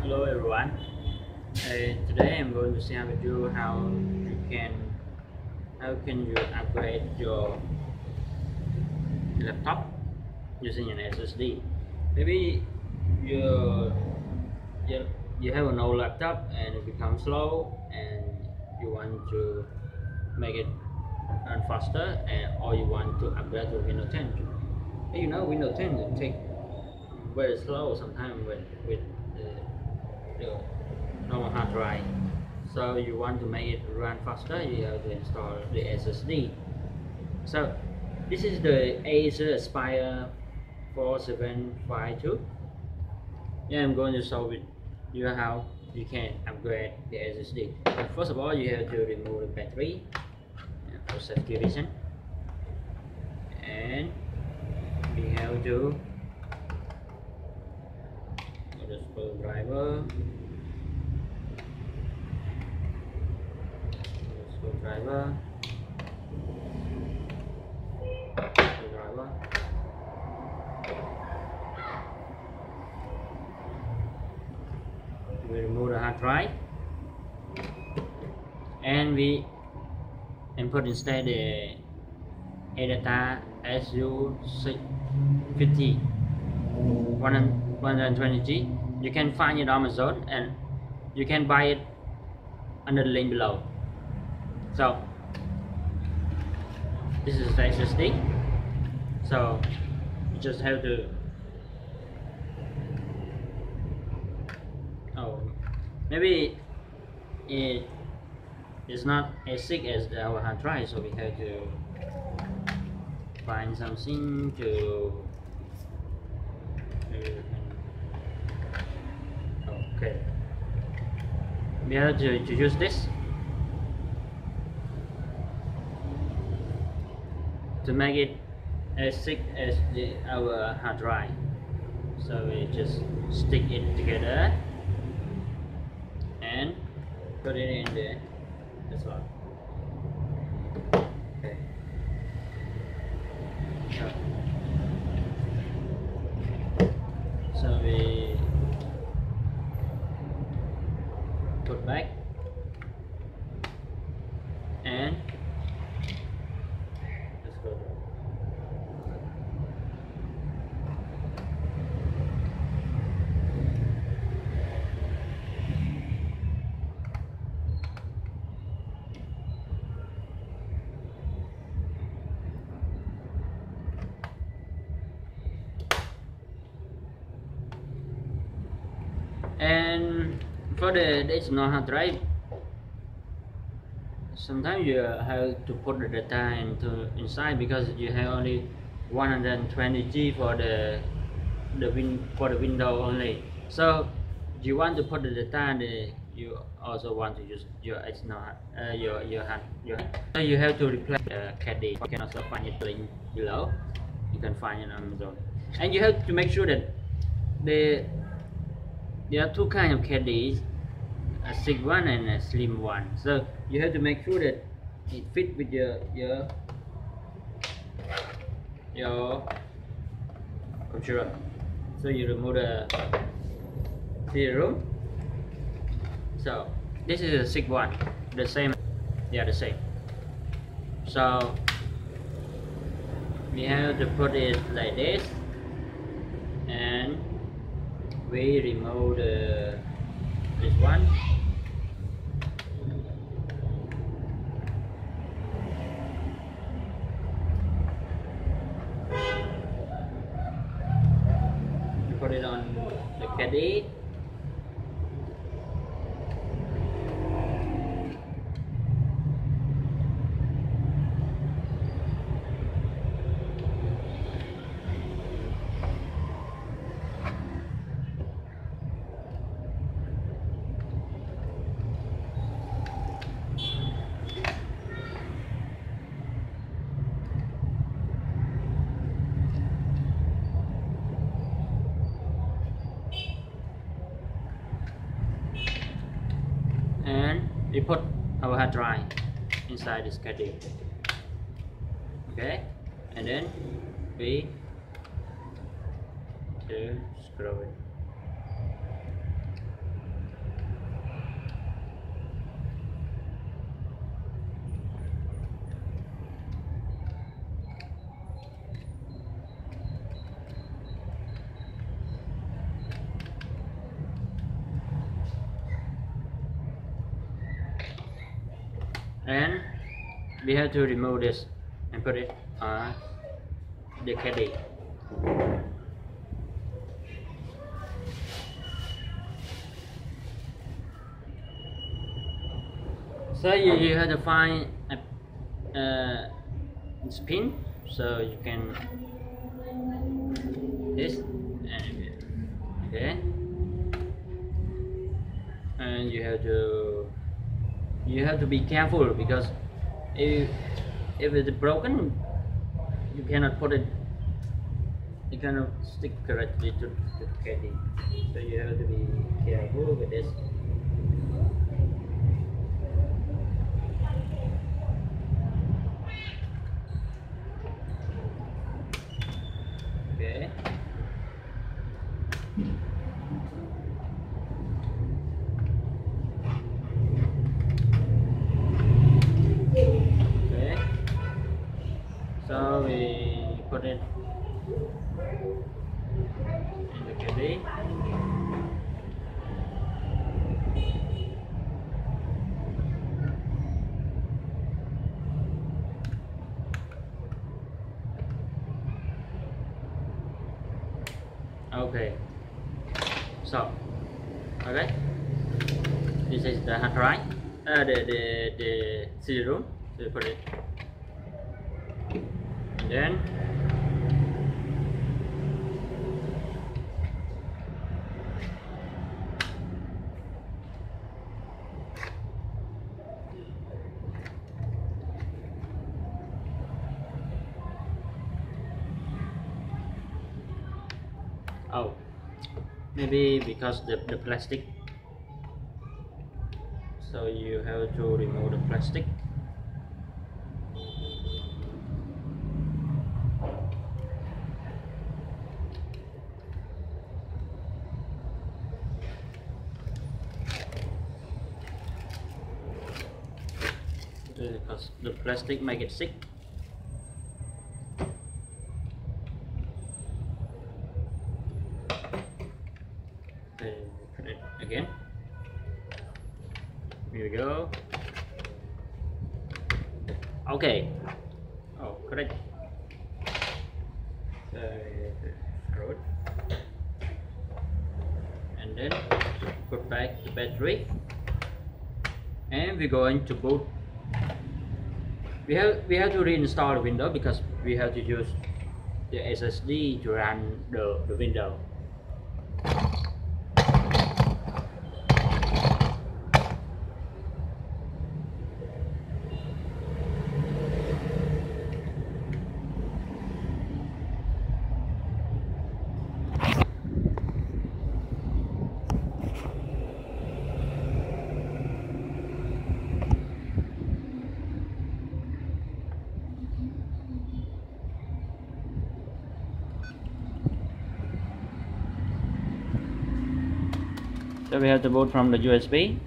Hello everyone. Today I'm going to share with you how can you upgrade your laptop using an SSD. Maybe you you, you have an old laptop and it becomes slow and you want to make it run faster, or you want to upgrade to Windows 10. You know Windows 10 it take very slow sometimes with the normal hard drive. So you want to make it run faster, you have to install the SSD. So this is the Acer Aspire 4752. Yeah, I'm going to show with you how you can upgrade the SSD. But first of all, you have to remove the battery for safety reason, and we have to put the screwdriver. Screwdriver. We remove the hard drive, and we input instead the ADATA SU650 120G. You can find it on Amazon, and you can buy it under the link below. So this is the SSD. So you just have to maybe it is not as thick as our hard drive, so we have to find something to okay. We have to use this to make it as thick as our hard drive. So we just stick it together and put it in the slot. Okay. So we put back and let's go. And for the external hard drive, sometimes you have to put the data inside because you have only 120G for the window only. So you want to put the data, and you also want to use your external so you have to replace the caddy. You can also find it link below. You can find it on Amazon, and you have to make sure that there are two kinds of caddies, a thick one and a slim one. So you have to make sure that it fits with your computer. So you remove the room. So this is a thick one, the same. They are the same. So we have to put it like this, and we remove this one. We put it on the caddy. And we put our hard drive inside this caddy. Okay, and then we screw it. and we have to remove this and put it on the caddy. So you have to find a spin, so you can this and okay, and you have to be careful, because if it's broken, you cannot put it. You cannot stick correctly to the caddy, so you have to be careful with this. Okay. Okay. So we put it in the caddy. Okay. So, okay. This is the hard drive. The CD-ROM. So you put it. And then oh, maybe because the plastic, so you have to remove the plastic. Because the plastic make it stick. Put it again. Here we go. Okay. Oh, correct. Throw it. And then put back the battery. And we're going to boot. We have to reinstall the Windows, because we have to use the SSD to run the Windows. So we have to boot from the USB.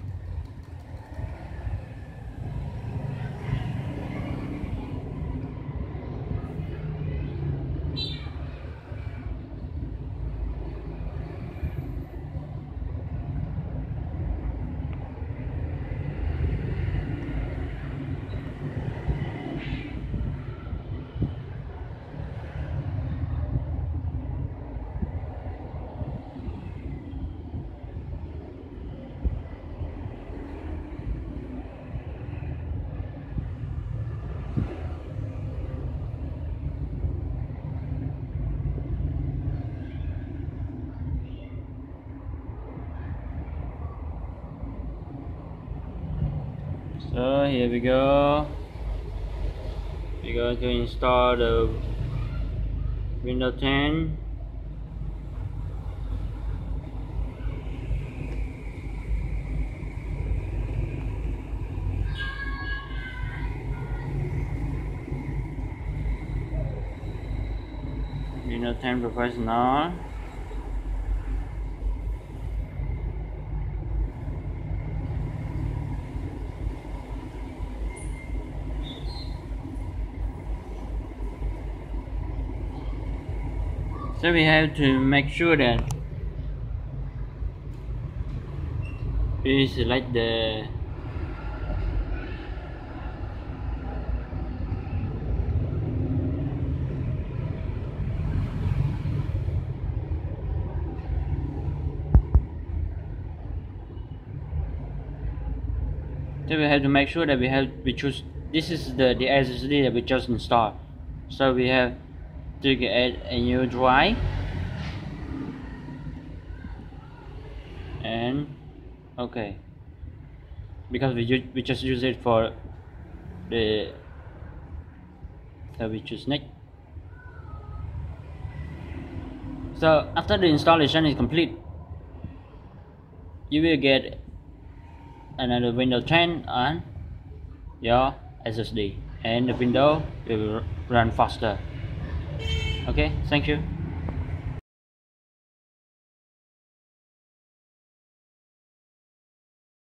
So here we go. We're going to install the Windows 10. Windows 10 Professional. So we have to make sure that we select the So we have to make sure that we choose, this is the SSD that we just installed. So we have to add a new drive, and okay, because we just use it for the, so we choose next. So after the installation is complete, you will get another Windows 10 on your SSD, and the window will run faster. Okay, thank you.